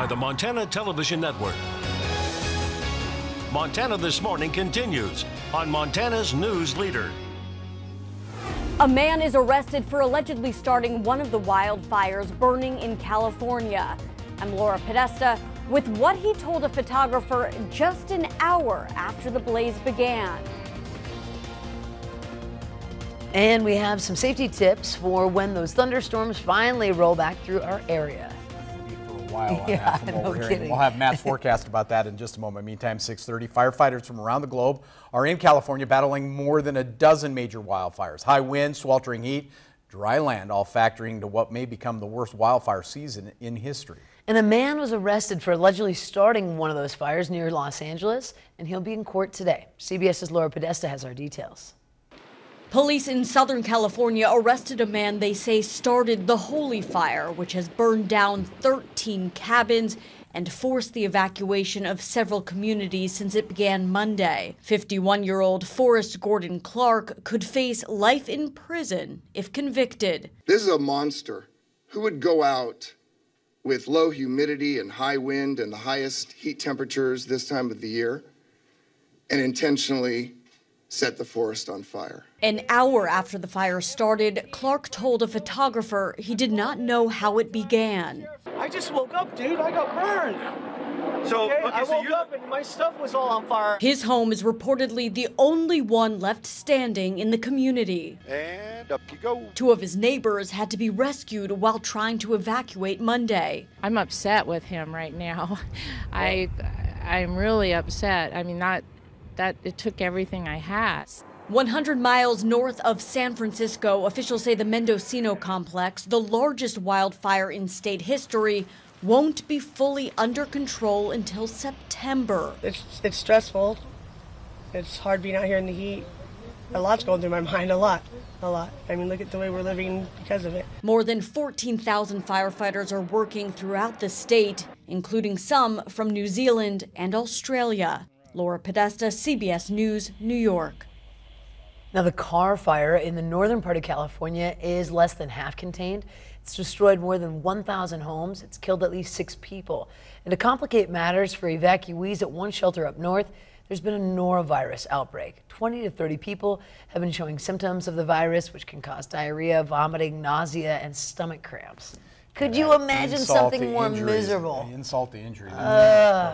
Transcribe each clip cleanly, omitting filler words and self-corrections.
by the Montana Television Network. Montana This Morning continues on Montana's News Leader. A man is arrested for allegedly starting one of the wildfires burning in California. I'm Laura Podesta with what he told a photographer just an hour after the blaze began. And we have some safety tips for when those thunderstorms finally roll back through our area. For a while on Yeah, that from what no we're hearing. kidding. We'll have Matt's forecast about that in just a moment. Meantime, 6:30, firefighters from around the globe are in California battling more than a dozen major wildfires. High winds, sweltering heat, dry land, all factoring into what may become the worst wildfire season in history. And a man was arrested for allegedly starting one of those fires near Los Angeles, and he'll be in court today. CBS's Laura Podesta has our details. Police in Southern California arrested a man they say started the Holy Fire, which has burned down 13 cabins and forced the evacuation of several communities since it began Monday. 51-year-old Forrest Gordon Clark could face life in prison if convicted. This is a monster who would go out with low humidity and high wind and the highest heat temperatures this time of the year and intentionally set the forest on fire. An hour after the fire started, Clark told a photographer he did not know how it began. I just woke up, dude. I got burned. I woke up and my stuff was all on fire. His home is reportedly the only one left standing in the community. And up you go. Two of his neighbors had to be rescued while trying to evacuate Monday. I'm upset with him right now. I'm really upset. I mean, that it took everything I had. 100 miles north of San Francisco, officials say the Mendocino complex, the largest wildfire in state history, won't be fully under control until September. It's stressful. It's hard being out here in the heat. A lot's going through my mind, a lot. I mean, look at the way we're living because of it. More than 14,000 firefighters are working throughout the state, including some from New Zealand and Australia. Laura Podesta, CBS News, New York. Now, the Carr fire in the northern part of California is less than half contained. It's destroyed more than 1,000 homes. It's killed at least 6 people. And to complicate matters for evacuees at one shelter up north, there's been a norovirus outbreak. 20 to 30 people have been showing symptoms of the virus, which can cause diarrhea, vomiting, nausea, and stomach cramps. Could you imagine something more miserable? Insult to injury.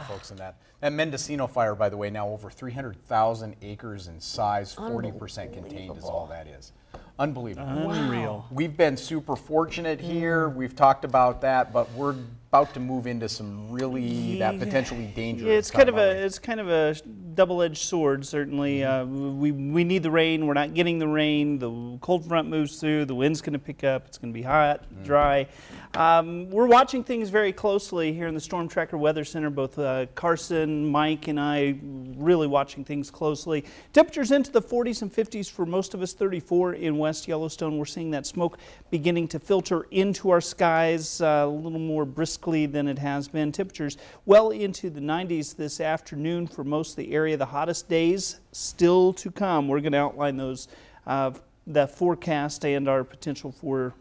Folks in that. That Mendocino fire, by the way, now over 300,000 acres in size, 40% contained is all that is. Unbelievable. Unreal. We've been super fortunate here. We've talked about that, but we're about to move into some really potentially dangerous. Yeah, it's kind of a double-edged sword. Certainly, we need the rain. We're not getting the rain. The cold front moves through. The wind's going to pick up. It's going to be hot, dry. We're watching things very closely here in the Storm Tracker Weather Center. Both Carson, Mike, and I really watching things closely. Temperatures into the 40s and 50s for most of us. 34 in West Yellowstone. We're seeing that smoke beginning to filter into our skies a little more briskly than it has been. Temperatures well into the 90s this afternoon for most of the area. The hottest days still to come. We're going to outline those, the forecast and our potential for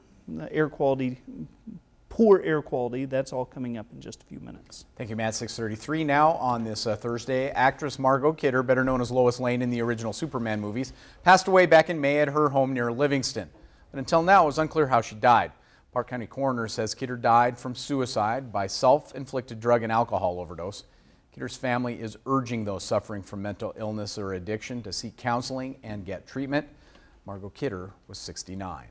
air quality, poor air quality. That's all coming up in just a few minutes. Thank you, Matt. 6:33 now on this Thursday. Actress Margot Kidder, better known as Lois Lane in the original Superman movies, passed away back in May at her home near Livingston. But until now, it was unclear how she died. Park County coroner says Kidder died from suicide by self-inflicted drug and alcohol overdose. Kidder's family is urging those suffering from mental illness or addiction to seek counseling and get treatment. Margot Kidder was 69.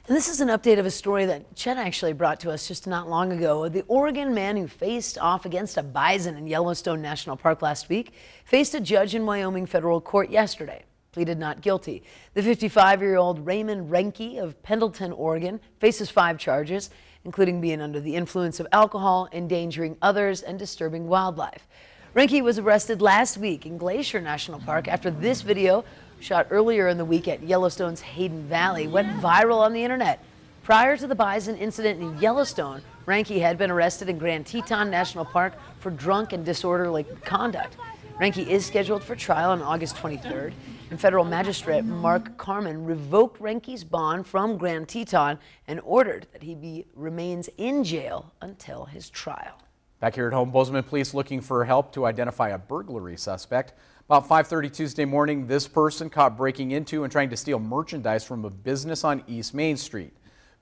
And this is an update of a story that Chet actually brought to us just not long ago. The Oregon man who faced off against a bison in Yellowstone National Park last week faced a judge in Wyoming federal court yesterday. Pleaded not guilty. The 55-year-old Raymond Renke of Pendleton, Oregon, faces 5 charges, including being under the influence of alcohol, endangering others, and disturbing wildlife. Renke was arrested last week in Glacier National Park after this video, shot earlier in the week at Yellowstone's Hayden Valley, went viral on the internet. Prior to the bison incident in Yellowstone, Renke had been arrested in Grand Teton National Park for drunk and disorderly conduct. Renke is scheduled for trial on August 23rd, and federal magistrate Mark Carmen revoked Renke's bond from Grand Teton and ordered that he remains in jail until his trial. Back here at home, Bozeman police looking for help to identify a burglary suspect. About 5:30 Tuesday morning, this person caught breaking into and trying to steal merchandise from a business on East Main Street.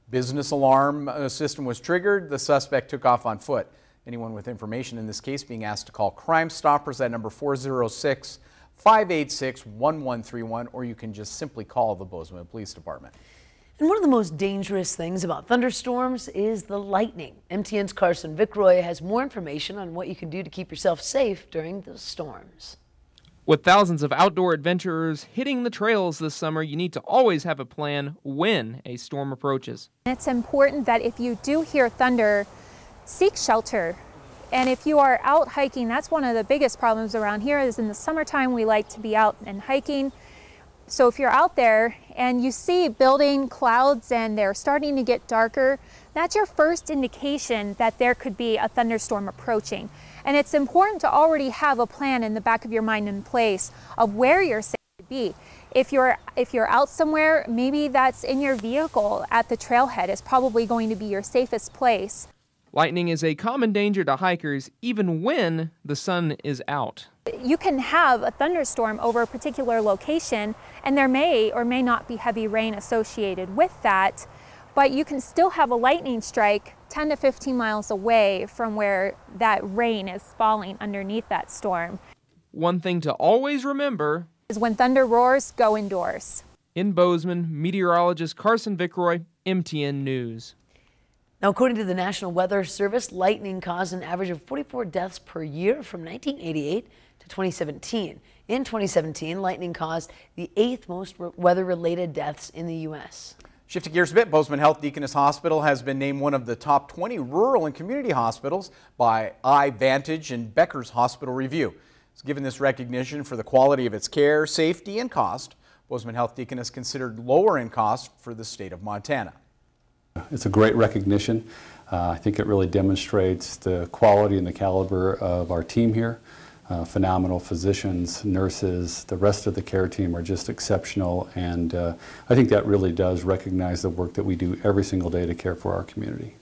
Business alarm system was triggered. The suspect took off on foot. Anyone with information in this case being asked to call Crime Stoppers at number 406-586-1131, or you can just simply call the Bozeman Police Department. And one of the most dangerous things about thunderstorms is the lightning. MTN's Carson Vickroy has more information on what you can do to keep yourself safe during the storms. With thousands of outdoor adventurers hitting the trails this summer, you need to always have a plan when a storm approaches. It's important that if you do hear thunder, seek shelter. And if you are out hiking, that's one of the biggest problems around here is in the summertime we like to be out and hiking. So if you're out there and you see building clouds and they're starting to get darker, that's your first indication that there could be a thunderstorm approaching. And it's important to already have a plan in the back of your mind in place of where you're safe to be. If you're out somewhere, maybe that's in your vehicle at the trailhead is probably going to be your safest place. Lightning is a common danger to hikers even when the sun is out. You can have a thunderstorm over a particular location and there may or may not be heavy rain associated with that, but you can still have a lightning strike 10 to 15 miles away from where that rain is falling underneath that storm. One thing to always remember is when thunder roars, go indoors. In Bozeman, meteorologist Carson Vickroy, MTN News. Now, according to the National Weather Service, lightning caused an average of 44 deaths per year from 1988 to 2017. In 2017, lightning caused the 8th most weather-related deaths in the U.S. Shifting gears a bit, Bozeman Health Deaconess Hospital has been named one of the top 20 rural and community hospitals by iVantage and Becker's Hospital Review. It's given this recognition for the quality of its care, safety, and cost. Bozeman Health Deaconess considered lower in cost for the state of Montana. It's a great recognition. I think it really demonstrates the quality and the caliber of our team here. Phenomenal physicians, nurses, the rest of the care team are just exceptional, and I think that really does recognize the work that we do every single day to care for our community.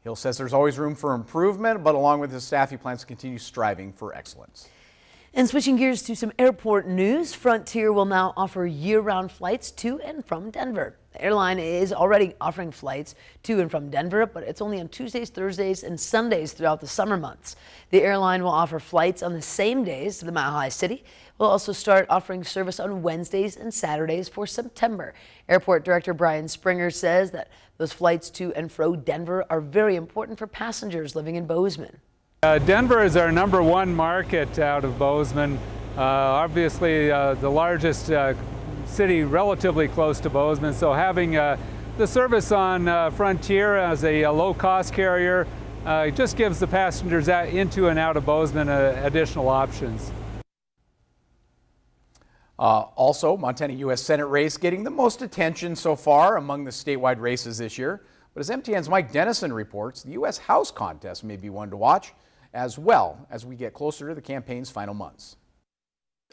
Hill says there's always room for improvement, but along with his staff, he plans to continue striving for excellence. And switching gears to some airport news, Frontier will now offer year-round flights to and from Denver. The airline is already offering flights to and from Denver, but it's only on Tuesdays, Thursdays, and Sundays throughout the summer months. The airline will offer flights on the same days to the Mile High City. We'll also start offering service on Wednesdays and Saturdays for September. Airport Director Brian Springer says that those flights to and fro Denver are very important for passengers living in Bozeman. Denver is our #1 market out of Bozeman. Obviously the largest city relatively close to Bozeman, so having the service on Frontier as a low-cost carrier just gives the passengers into and out of Bozeman additional options. Also, Montana U.S. Senate race getting the most attention so far among the statewide races this year. But as MTN's Mike Dennison reports, the U.S. House contest may be one to watch as well as we get closer to the campaign's final months.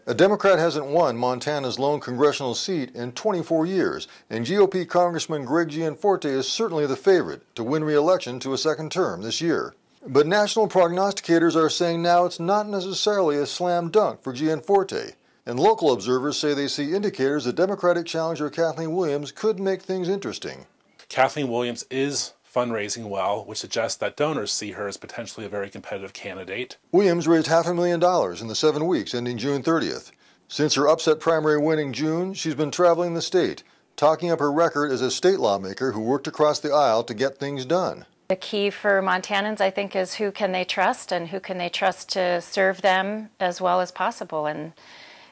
A Democrat hasn't won Montana's lone congressional seat in 24 years, and GOP Congressman Greg Gianforte is certainly the favorite to win re-election to a second term this year. But national prognosticators are saying now it's not necessarily a slam dunk for Gianforte, and local observers say they see indicators that Democratic challenger Kathleen Williams could make things interesting. Kathleen Williams is fundraising well, which suggests that donors see her as potentially a very competitive candidate. Williams raised $500,000 in the 7 weeks ending June 30th. Since her upset primary win in June, she's been traveling the state, talking up her record as a state lawmaker who worked across the aisle to get things done. The key for Montanans, I think, is who can they trust and who can they trust to serve them as well as possible, and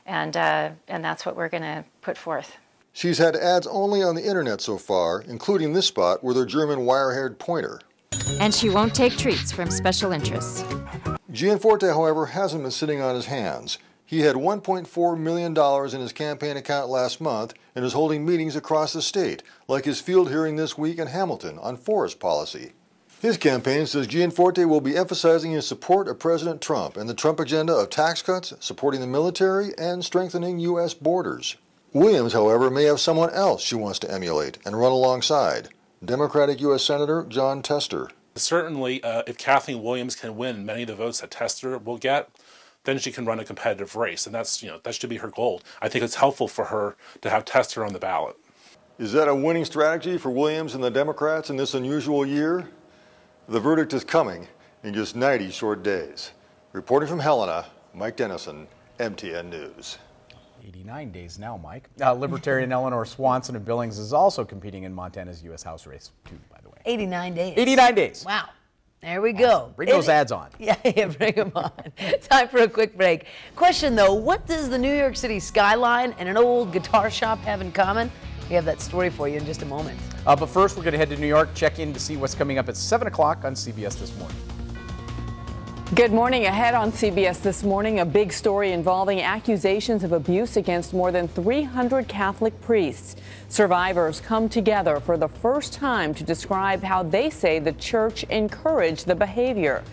that's what we're going to put forth. She's had ads only on the internet so far, including this spot with her German wire-haired pointer. And she won't take treats from special interests. Gianforte, however, hasn't been sitting on his hands. He had $1.4 million in his campaign account last month and is holding meetings across the state, like his field hearing this week in Hamilton on forest policy. His campaign says Gianforte will be emphasizing his support of President Trump and the Trump agenda of tax cuts, supporting the military, and strengthening U.S. borders. Williams, however, may have someone else she wants to emulate and run alongside. Democratic U.S. Senator John Tester. Certainly, if Kathleen Williams can win many of the votes that Tester will get, then she can run a competitive race, and that's, that should be her goal. I think it's helpful for her to have Tester on the ballot. Is that a winning strategy for Williams and the Democrats in this unusual year? The verdict is coming in just 90 short days. Reporting from Helena, Mike Dennison, MTN News. 89 days now, Mike. Libertarian Eleanor Swanson of Billings is also competing in Montana's U.S. House race, too, by the way. 89 days. 89 days. Wow. There we go. Bring those ads on. Yeah, bring them on. Time for a quick break. Question, though, what does the New York City skyline and an old guitar shop have in common? We have that story for you in just a moment. But first, we're going to head to New York, check in to see what's coming up at 7 o'clock on CBS This Morning. Good morning. Ahead on CBS This Morning, a big story involving accusations of abuse against more than 300 Catholic priests. Survivors come together for the first time to describe how they say the church encouraged the behavior.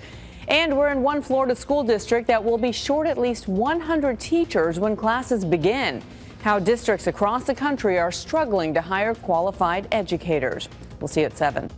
And we're in one Florida school district that will be short at least 100 teachers when classes begin. How districts across the country are struggling to hire qualified educators. We'll see you at 7.